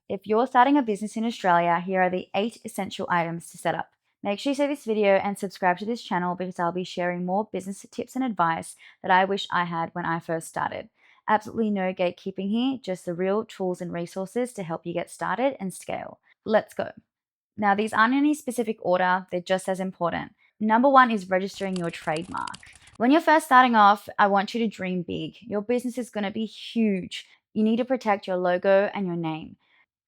If you're starting a business in Australia, here are the 8 essential items to set up. Make sure you save this video and subscribe to this channel because I'll be sharing more business tips and advice that I wish I had when I first started. Absolutely no gatekeeping here, just the real tools and resources to help you get started and scale. Let's go. Now, these aren't in any specific order, they're just as important. Number one is registering your trademark. When you're first starting off, I want you to dream big. Your business is going to be huge. You need to protect your logo and your name.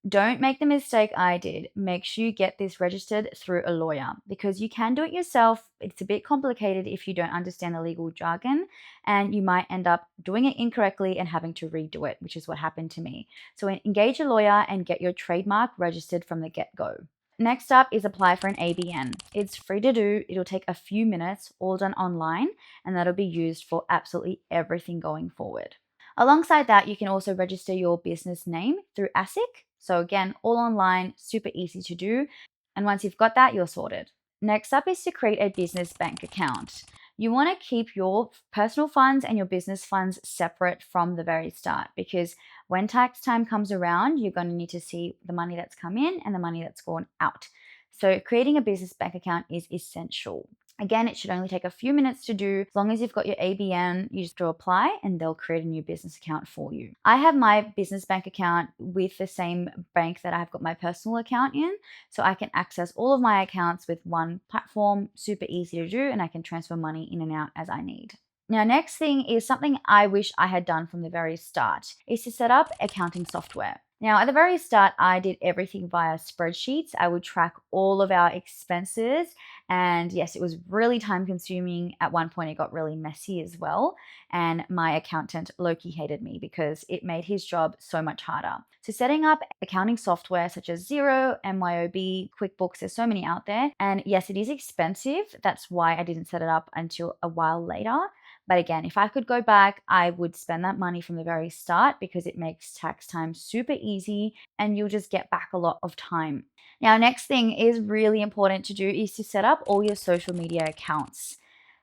Don't make the mistake I did. Make sure you get this registered through a lawyer because you can do it yourself. It's a bit complicated if you don't understand the legal jargon, and you might end up doing it incorrectly and having to redo it, which is what happened to me. So engage a lawyer and get your trademark registered from the get-go. Next up is apply for an ABN. It's free to do. It'll take a few minutes, all done online, and that'll be used for absolutely everything going forward. Alongside that, you can also register your business name through ASIC. So again, all online, super easy to do. And once you've got that, you're sorted. Next up is to create a business bank account. You want to keep your personal funds and your business funds separate from the very start because when tax time comes around, you're going to need to see the money that's come in and the money that's gone out. So creating a business bank account is essential. Again, it should only take a few minutes to do. As long as you've got your ABN, you just go apply and they'll create a new business account for you. I have my business bank account with the same bank that I've got my personal account in, so I can access all of my accounts with one platform, super easy to do, and I can transfer money in and out as I need. Now, next thing is something I wish I had done from the very start, is to set up accounting software. Now, at the very start, I did everything via spreadsheets. I would track all of our expenses. And yes, it was really time consuming. At one point, it got really messy as well. And my accountant, Loki, hated me because it made his job so much harder. So setting up accounting software such as Xero, MYOB, QuickBooks, there's so many out there. And yes, it is expensive. That's why I didn't set it up until a while later. But again, if I could go back, I would spend that money from the very start because it makes tax time super easy and you'll just get back a lot of time. Now, next thing is really important to do is to set up all your social media accounts.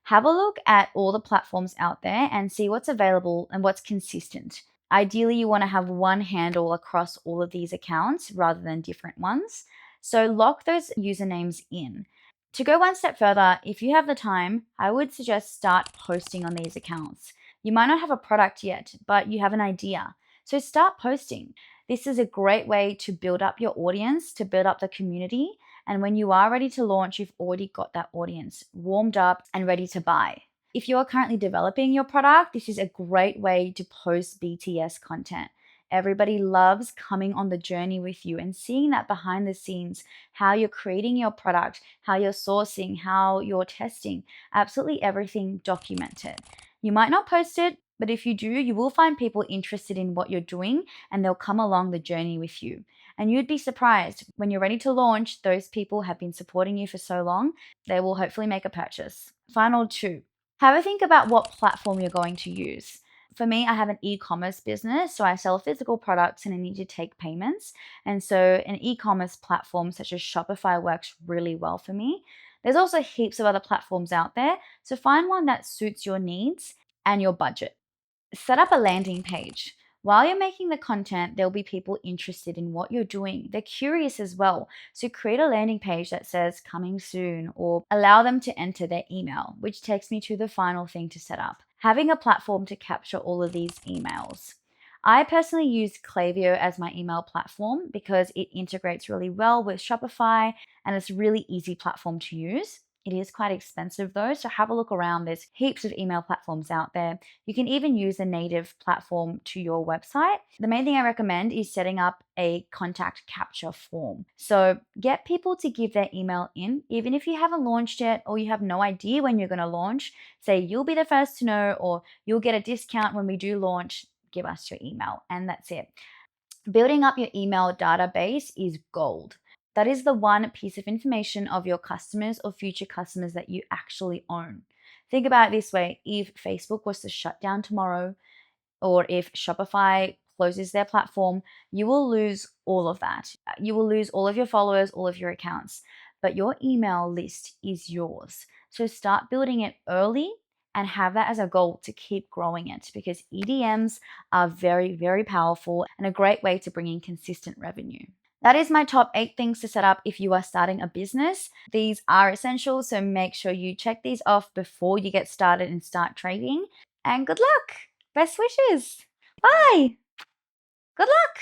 Have a look at all the platforms out there and see what's available and what's consistent. Ideally, you want to have one handle across all of these accounts rather than different ones. So lock those usernames in. To go one step further, if you have the time, I would suggest start posting on these accounts. You might not have a product yet, but you have an idea. So start posting. This is a great way to build up your audience, to build up the community. And when you are ready to launch, you've already got that audience warmed up and ready to buy. If you are currently developing your product, this is a great way to post BTS content. Everybody loves coming on the journey with you and seeing that behind the scenes, how you're creating your product, how you're sourcing, how you're testing, absolutely everything documented. You might not post it, but if you do, you will find people interested in what you're doing and they'll come along the journey with you. And you'd be surprised when you're ready to launch, those people have been supporting you for so long, they will hopefully make a purchase. Final 2, have a think about what platform you're going to use. For me, I have an e-commerce business, so I sell physical products and I need to take payments. And so an e-commerce platform such as Shopify works really well for me. There's also heaps of other platforms out there, so find one that suits your needs and your budget. Set up a landing page. While you're making the content, there'll be people interested in what you're doing. They're curious as well. So create a landing page that says coming soon or allow them to enter their email, which takes me to the final thing to set up. Having a platform to capture all of these emails. I personally use Klaviyo as my email platform because it integrates really well with Shopify and it's a really easy platform to use. It is quite expensive though, so have a look around. There's heaps of email platforms out there. You can even use a native platform to your website. The main thing I recommend is setting up a contact capture form. So get people to give their email in, even if you haven't launched yet or you have no idea when you're going to launch. Say you'll be the first to know or you'll get a discount when we do launch. Give us your email and that's it. Building up your email database is gold. That is the one piece of information of your customers or future customers that you actually own. Think about it this way. If Facebook was to shut down tomorrow, or if Shopify closes their platform, you will lose all of that. You will lose all of your followers, all of your accounts, but your email list is yours. So start building it early and have that as a goal to keep growing it, because EDMs are very, very powerful and a great way to bring in consistent revenue. That is my top 8 things to set up if you are starting a business. These are essential, so make sure you check these off before you get started and start trading. And good luck. Best wishes. Bye. Good luck.